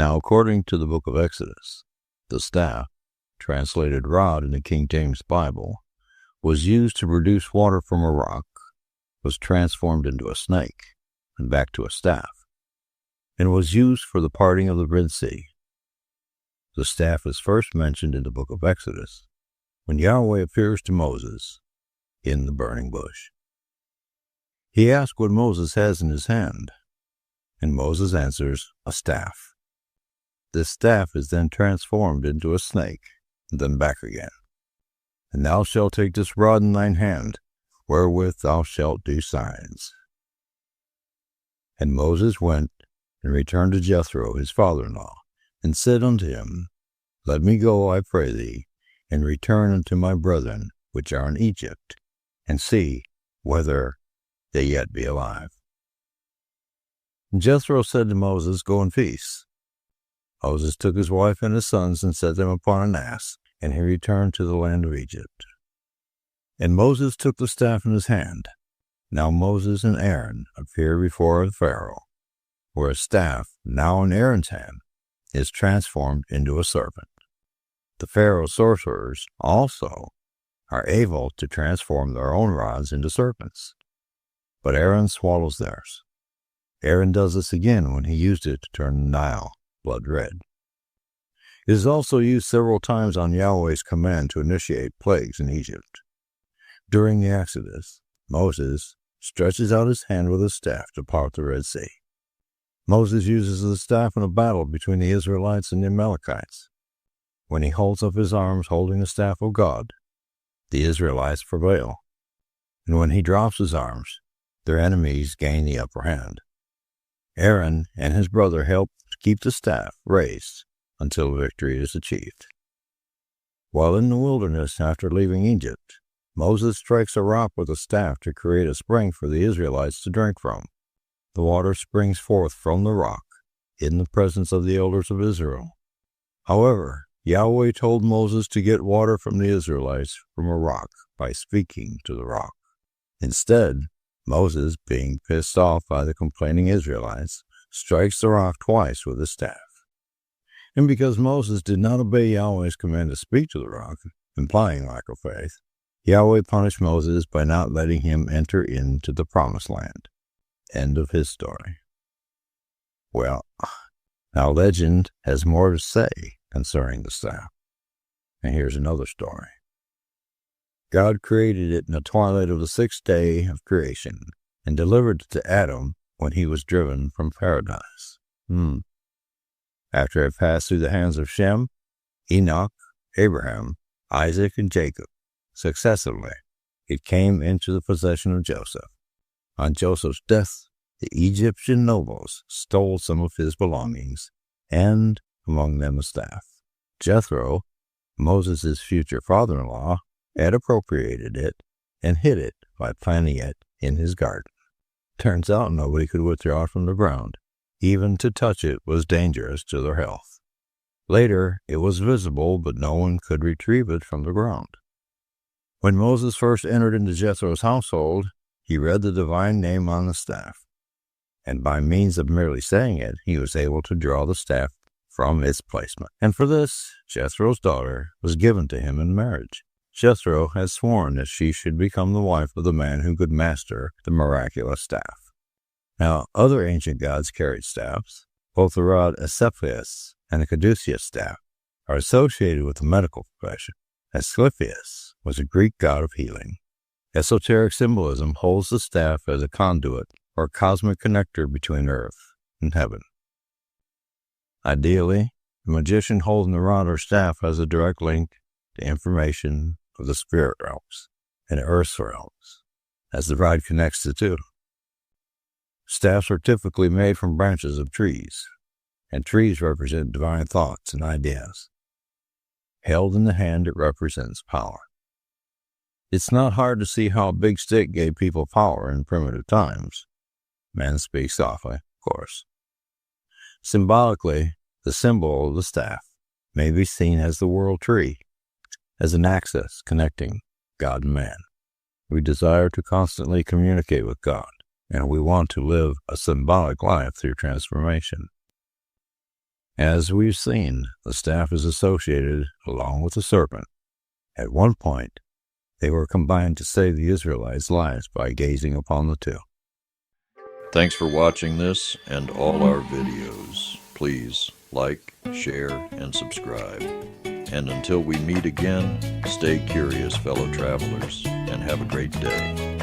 Now, according to the book of Exodus, the staff, translated rod in the King James Bible, was used to produce water from a rock, was transformed into a snake, and back to a staff, and was used for the parting of the Red Sea. The staff is first mentioned in the book of Exodus, when Yahweh appears to Moses in the burning bush. He asks what Moses has in his hand, and Moses answers, a staff. This staff is then transformed into a snake, and then back again. And thou shalt take this rod in thine hand, wherewith thou shalt do signs. And Moses went and returned to Jethro his father-in-law, and said unto him, Let me go, I pray thee, and return unto my brethren which are in Egypt, and see whether they yet be alive. And Jethro said to Moses, Go in peace. Moses took his wife and his sons and set them upon an ass, and he returned to the land of Egypt. And Moses took the staff in his hand. Now Moses and Aaron appear before the Pharaoh, where a staff, now in Aaron's hand, is transformed into a serpent. The Pharaoh's sorcerers also are able to transform their own rods into serpents, but Aaron swallows theirs. Aaron does this again when he used it to turn the Nile blood red. It is also used several times on Yahweh's command to initiate plagues in Egypt. During the Exodus, Moses stretches out his hand with his staff to part the Red Sea. Moses uses the staff in a battle between the Israelites and the Amalekites. When he holds up his arms holding the staff of God, the Israelites prevail. And when he drops his arms, their enemies gain the upper hand. Aaron and his brother help keep the staff raised until victory is achieved. While in the wilderness after leaving Egypt, Moses strikes a rock with a staff to create a spring for the Israelites to drink from. The water springs forth from the rock in the presence of the elders of Israel. However, Yahweh told Moses to get water from the Israelites from a rock by speaking to the rock. Instead, Moses, being pissed off by the complaining Israelites, strikes the rock twice with his staff. And because Moses did not obey Yahweh's command to speak to the rock, implying lack of faith, Yahweh punished Moses by not letting him enter into the promised land. End of his story. Well, now legend has more to say concerning the staff. And here's another story. God created it in the twilight of the sixth day of creation and delivered it to Adam when he was driven from paradise. After it passed through the hands of Shem, Enoch, Abraham, Isaac, and Jacob, successively, it came into the possession of Joseph. On Joseph's death, the Egyptian nobles stole some of his belongings, and among them a staff. Jethro, Moses' future father-in-law, had appropriated it and hid it by planting it in his garden. Turns out nobody could withdraw it from the ground. Even to touch it was dangerous to their health. Later, it was visible, but no one could retrieve it from the ground. When Moses first entered into Jethro's household, he read the divine name on the staff, and by means of merely saying it, he was able to draw the staff from its placement. And for this, Jethro's daughter was given to him in marriage. Jethro had sworn that she should become the wife of the man who could master the miraculous staff. Now, other ancient gods carried staffs. Both the rod Asclepius and the caduceus staff are associated with the medical profession. Asclepius was a Greek god of healing. Esoteric symbolism holds the staff as a conduit or cosmic connector between earth and heaven. Ideally, the magician holding the rod or staff has a direct link to information of the spirit realms and earth's realms, as the rod connects the two. Staffs are typically made from branches of trees, and trees represent divine thoughts and ideas. Held in the hand, it represents power. It's not hard to see how a big stick gave people power in primitive times. Man speaks softly, of course. Symbolically, the symbol of the staff may be seen as the world tree, as an axis connecting God and man. We desire to constantly communicate with God, and we want to live a symbolic life through transformation. As we've seen, the staff is associated along with the serpent. At one point, they were combined to save the Israelites' lives by gazing upon the two. Thanks for watching this and all our videos. Please like, share, and subscribe. And until we meet again, stay curious, fellow travelers, and have a great day.